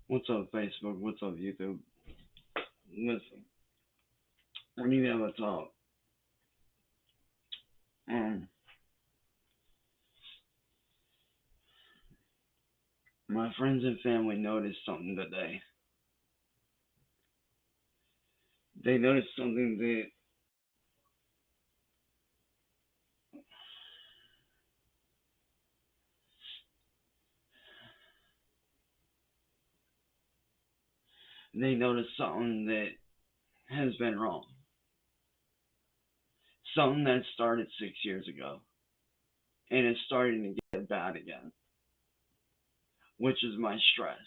What's up, Facebook? What's up, YouTube? Listen, we need to have a talk. Um, my friends and family noticed something today. They noticed something that they noticed something that has been wrong. Something that started 6 years ago, and it's starting to get bad again, which is my stress.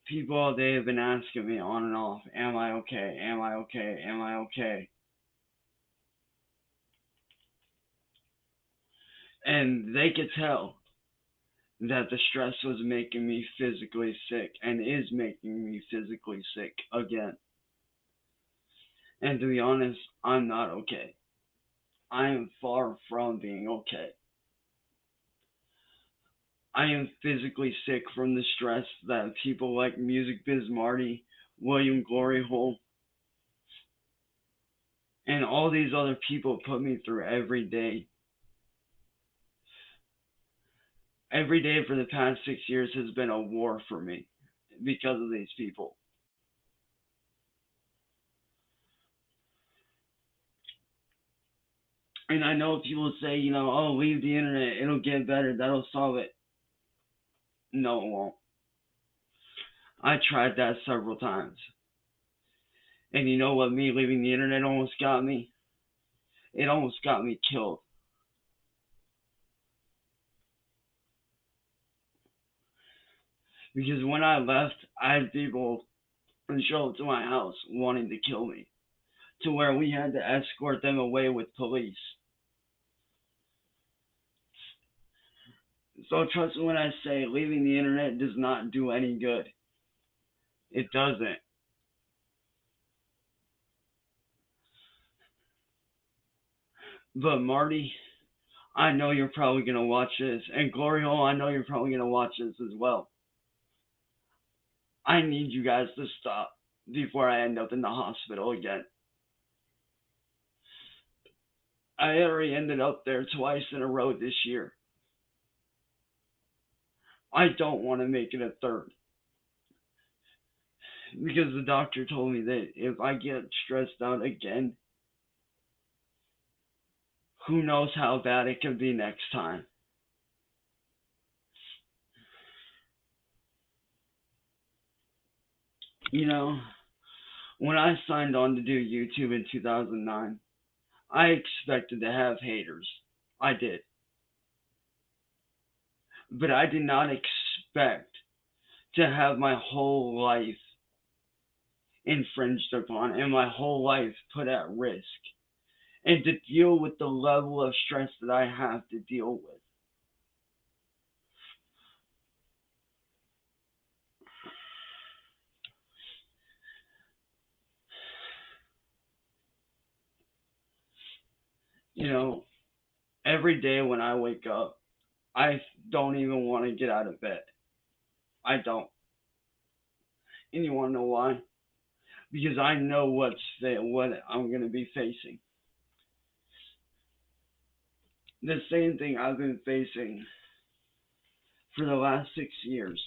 People all day have been asking me on and off, "Am I okay? Am I okay? Am I okay?" And they could tell that the stress was making me physically sick and is making me physically sick again. And to be honest, I'm not okay. I am far from being okay. I am physically sick from the stress that people like Music Biz Marty, William Glory Hole, and all these other people put me through every day. Every day for the past 6 years has been a war for me because of these people. And I know people say, oh, leave the internet, it'll get better, that'll solve it. No, it won't. I tried that several times. And you know what me leaving the internet almost got me? It almost got me killed. Because when I left, I had people show up to my house wanting to kill me, to where we had to escort them away with police. So trust me when I say leaving the internet does not do any good. It doesn't. But Marty, I know you're probably gonna watch this, and Glory Hole, I know you're probably gonna watch this as well. I need you guys to stop before I end up in the hospital again. I already ended up there twice in a row this year. I don't want to make it a third because the doctor told me that if I get stressed out again, who knows how bad it could be next time. You know, when I signed on to do YouTube in 2009, I expected to have haters. I did. But I did not expect to have my whole life infringed upon and my whole life put at risk and to deal with the level of stress that I have to deal with. You know, every day when I wake up, I don't even want to get out of bed. I don't. And you want to know why? Because I know what I'm going to be facing. The same thing I've been facing for the last 6 years.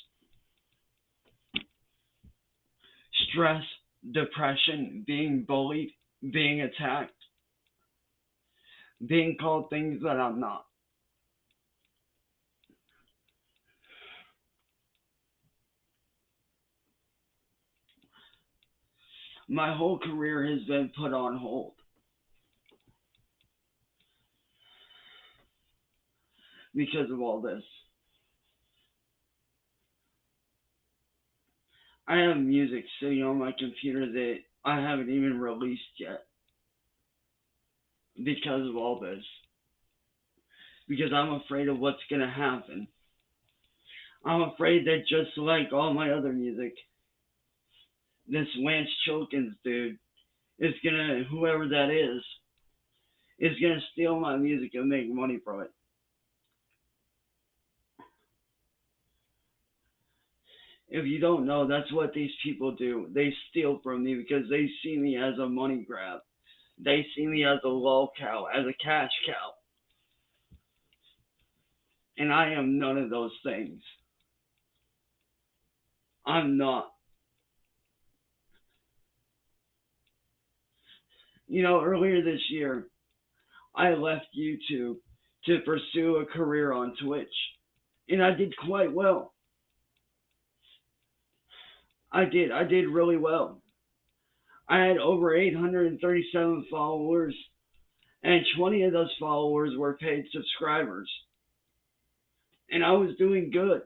Stress, depression, being bullied, being attacked, being called things that I'm not. My whole career has been put on hold because of all this. I have music sitting on my computer that I haven't even released yet because of all this. Because I'm afraid of what's going to happen. I'm afraid that just like all my other music, this Lance Chilkins dude is going to, whoever that is going to steal my music and make money from it. If you don't know, that's what these people do. They steal from me because they see me as a money grab. They see me as a lol cow, as a cash cow. And I am none of those things. I'm not. Earlier this year, I left YouTube to pursue a career on Twitch. And I did quite well. I did. I did really well. I had over 837 followers, and 20 of those followers were paid subscribers. And I was doing good.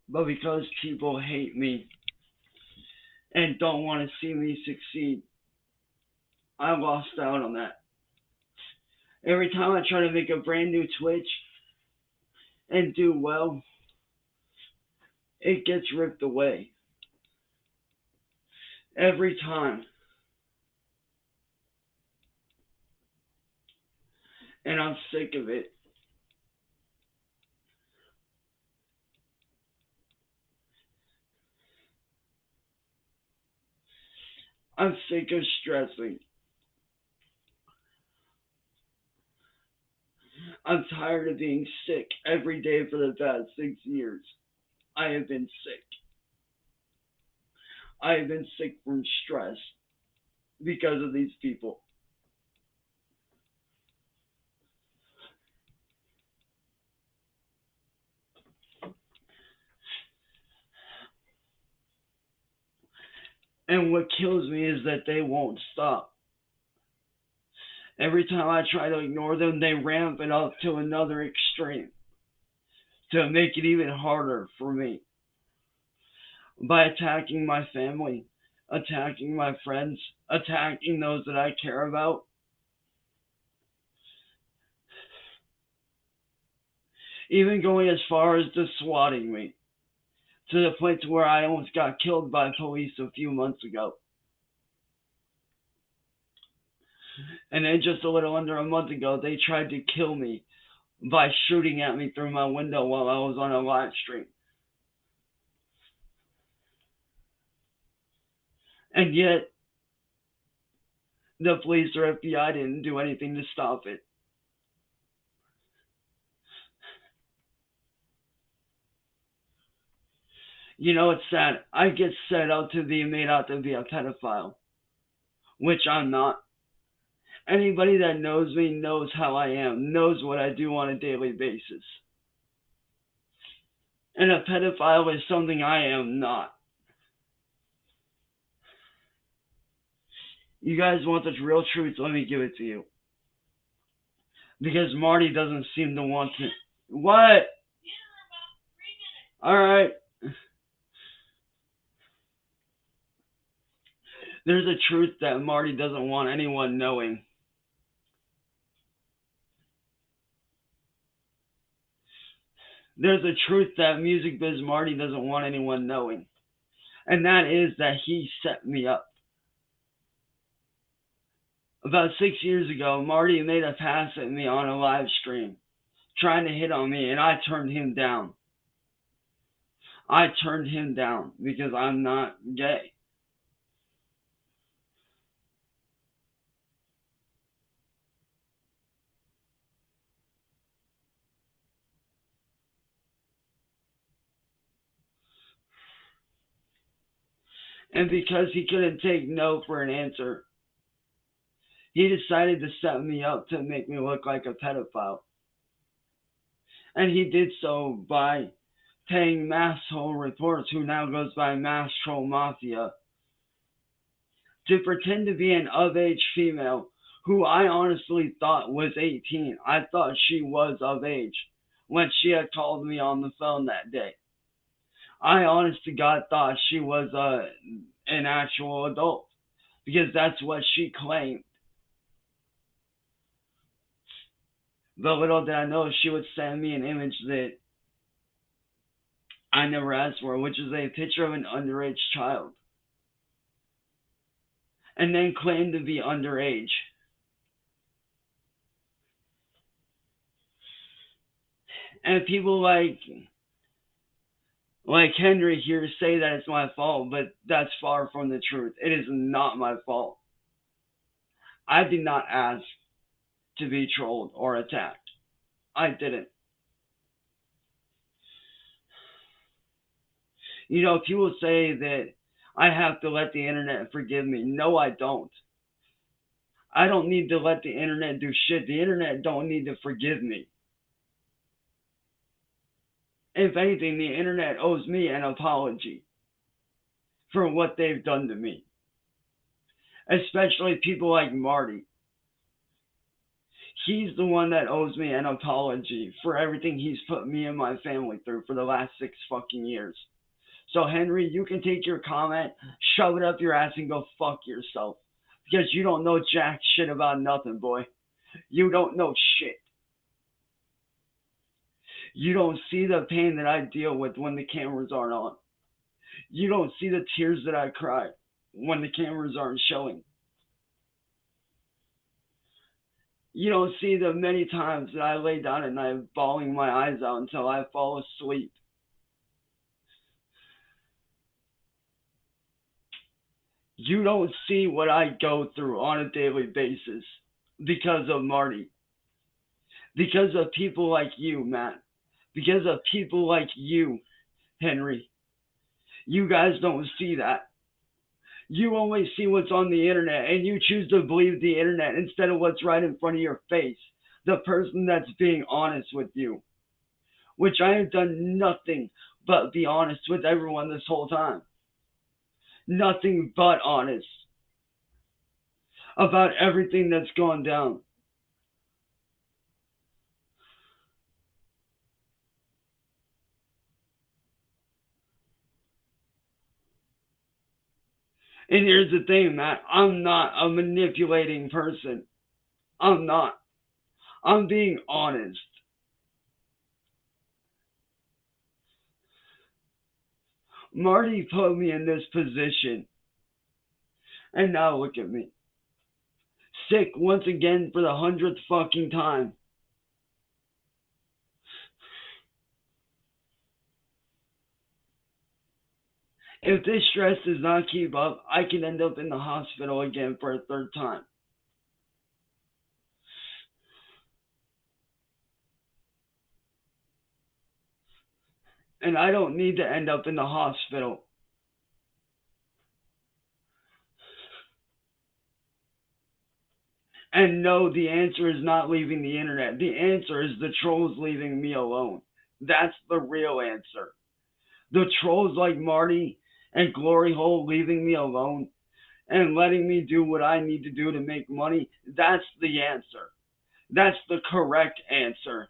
But because people hate me and don't want to see me succeed, I lost out on that. Every time I try to make a brand new Twitch and do well, it gets ripped away. Every time. And I'm sick of it. I'm sick of stressing. I'm tired of being sick every day for the past 6 years. I have been sick. I have been sick from stress because of these people. And what kills me is that they won't stop. Every time I try to ignore them, they ramp it up to another extreme to make it even harder for me by attacking my family, attacking my friends, attacking those that I care about. Even going as far as to swatting me to the point to where I almost got killed by police a few months ago. And then just a little under a month ago, they tried to kill me by shooting at me through my window while I was on a live stream. And yet, the police or FBI didn't do anything to stop it. It's sad. I get set up to be made out to be a pedophile, which I'm not. Anybody that knows me knows how I am, knows what I do on a daily basis. And a pedophile is something I am not. You guys want the real truth? Let me give it to you. Because Marty doesn't seem to want to. What? Alright. There's a truth that Marty doesn't want anyone knowing. There's a truth that Music Biz Marty doesn't want anyone knowing. And that is that he set me up. About 6 years ago, Marty made a pass at me on a live stream, trying to hit on me, and I turned him down. I turned him down because I'm not gay. And because he couldn't take no for an answer, he decided to set me up to make me look like a pedophile. And he did so by paying Mass Troll Reports, who now goes by Mass Troll Mafia, to pretend to be an of-age female who I honestly thought was 18. I thought she was of age when she had called me on the phone that day. I honest to God thought she was an actual adult because that's what she claimed. But little did I know she would send me an image that I never asked for, which is a picture of an underage child, and then claim to be underage. And people like Henry here say that it's my fault, but that's far from the truth. It is not my fault. I did not ask to be trolled or attacked. I didn't. You know, people say that I have to let the internet forgive me. No, I don't. I don't need to let the internet do shit. The internet don't need to forgive me. If anything, the internet owes me an apology for what they've done to me. Especially people like Marty. He's the one that owes me an apology for everything he's put me and my family through for the last 6 fucking years. So Henry, you can take your comment, shove it up your ass, and go fuck yourself. Because you don't know jack shit about nothing, boy. You don't know shit. You don't see the pain that I deal with when the cameras aren't on. You don't see the tears that I cry when the cameras aren't showing. You don't see the many times that I lay down at night bawling my eyes out until I fall asleep. You don't see what I go through on a daily basis because of Marty. Because of people like you, Matt. Because of people like you, Henry. You guys don't see that. You only see what's on the internet and you choose to believe the internet instead of what's right in front of your face. The person that's being honest with you. Which I have done nothing but be honest with everyone this whole time. Nothing but honest about everything that's gone down. And here's the thing, Matt. I'm not a manipulating person. I'm not. I'm being honest. Marty put me in this position. And now look at me. Sick once again for the 100th fucking time. If this stress does not keep up, I can end up in the hospital again for a third time. And I don't need to end up in the hospital. And no, the answer is not leaving the internet. The answer is the trolls leaving me alone. That's the real answer. The trolls like Marty and Glory Hole leaving me alone and letting me do what I need to do to make money, that's the answer. That's the correct answer.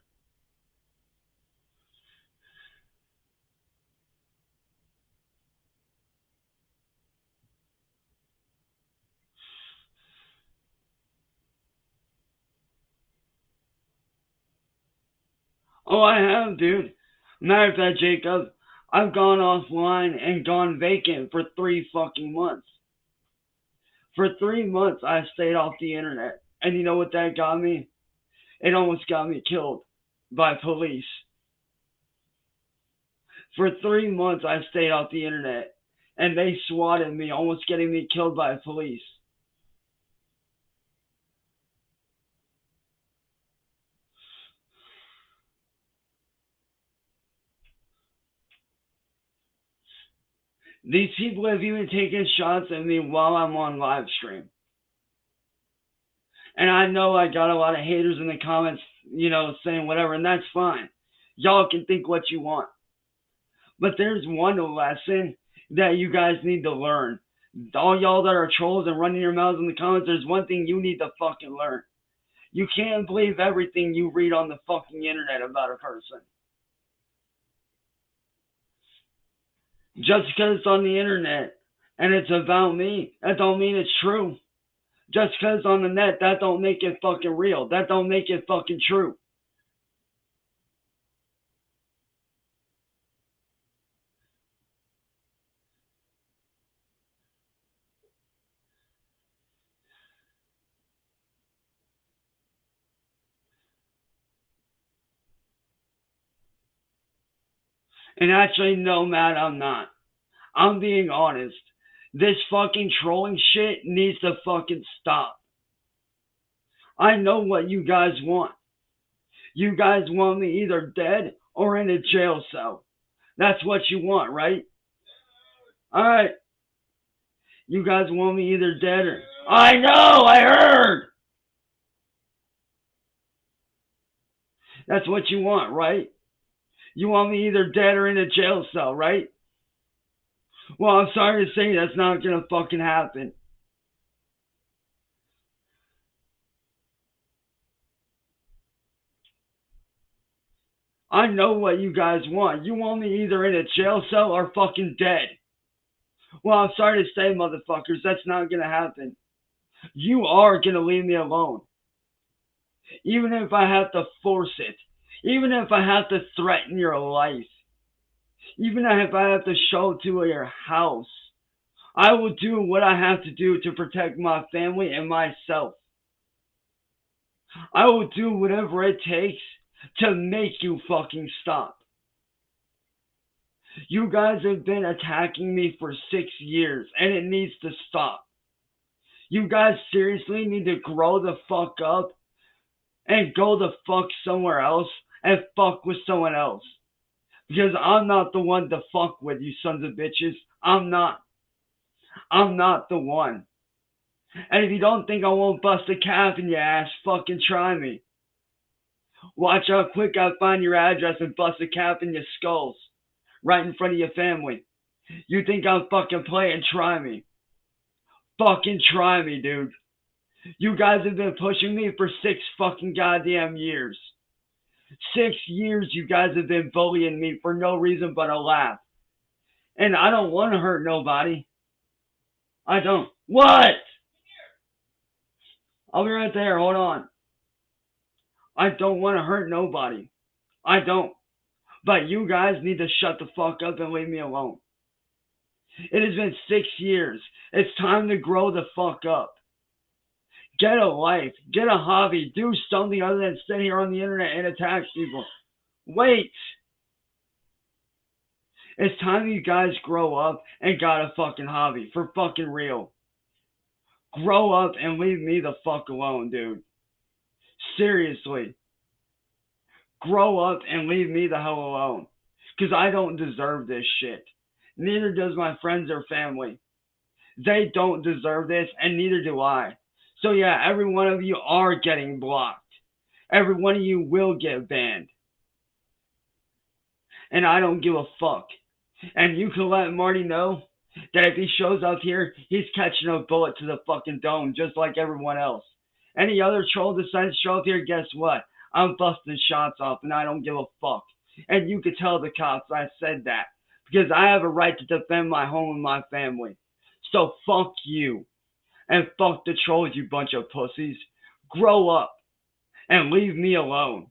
Oh, I have, dude. Matter of fact, Jacob, I've gone offline and gone vacant for 3 fucking months. For 3 months, I stayed off the internet. And you know what that got me? It almost got me killed by police. For 3 months, I stayed off the internet. And they swatted me, almost getting me killed by police. These people have even taken shots at me while I'm on live stream. And I know I got a lot of haters in the comments, saying whatever, and that's fine. Y'all can think what you want. But there's one lesson that you guys need to learn. All y'all that are trolls and running your mouths in the comments, there's one thing you need to fucking learn. You can't believe everything you read on the fucking internet about a person. Just because it's on the internet and it's about me, that don't mean it's true. Just because on the net, that don't make it fucking real. That don't make it fucking true. And actually, no, Matt, I'm not. I'm being honest. This fucking trolling shit needs to fucking stop. I know what you guys want. You guys want me either dead or in a jail cell. That's what you want, right? Alright. You guys want me either dead or. I know, I heard! That's what you want, right? You want me either dead or in a jail cell, right? Well, I'm sorry to say that's not gonna fucking happen. I know what you guys want. You want me either in a jail cell or fucking dead. Well, I'm sorry to say, motherfuckers, that's not gonna happen. You are gonna leave me alone. Even if I have to force it. Even if I have to threaten your life. Even if I have to show up to your house. I will do what I have to do to protect my family and myself. I will do whatever it takes to make you fucking stop. You guys have been attacking me for 6 years and it needs to stop. You guys seriously need to grow the fuck up and go the fuck somewhere else and fuck with someone else. Because I'm not the one to fuck with, you sons of bitches. I'm not. I'm not the one. And if you don't think I won't bust a cap in your ass, fucking try me. Watch how quick I find your address and bust a cap in your skulls. Right in front of your family. You think I'm fucking playing? Try me. Fucking try me, dude. You guys have been pushing me for 6 fucking goddamn years. 6 years you guys have been bullying me for no reason but a laugh. And I don't want to hurt nobody. I don't. What? I'll be right there. Hold on. I don't want to hurt nobody. I don't. But you guys need to shut the fuck up and leave me alone. It has been 6 years. It's time to grow the fuck up. Get a life. Get a hobby. Do something other than sit here on the internet and attack people. Wait. It's time you guys grow up and got a fucking hobby. For fucking real. Grow up and leave me the fuck alone, dude. Seriously. Grow up and leave me the hell alone. Because I don't deserve this shit. Neither does my friends or family. They don't deserve this, and neither do I. So yeah, every one of you are getting blocked. Every one of you will get banned. And I don't give a fuck. And you can let Marty know that if he shows up here, he's catching a bullet to the fucking dome, just like everyone else. Any other troll decides to show up here, guess what? I'm busting shots off, and I don't give a fuck. And you could tell the cops I said that, because I have a right to defend my home and my family. So fuck you. And fuck the trolls, you bunch of pussies. Grow up and leave me alone.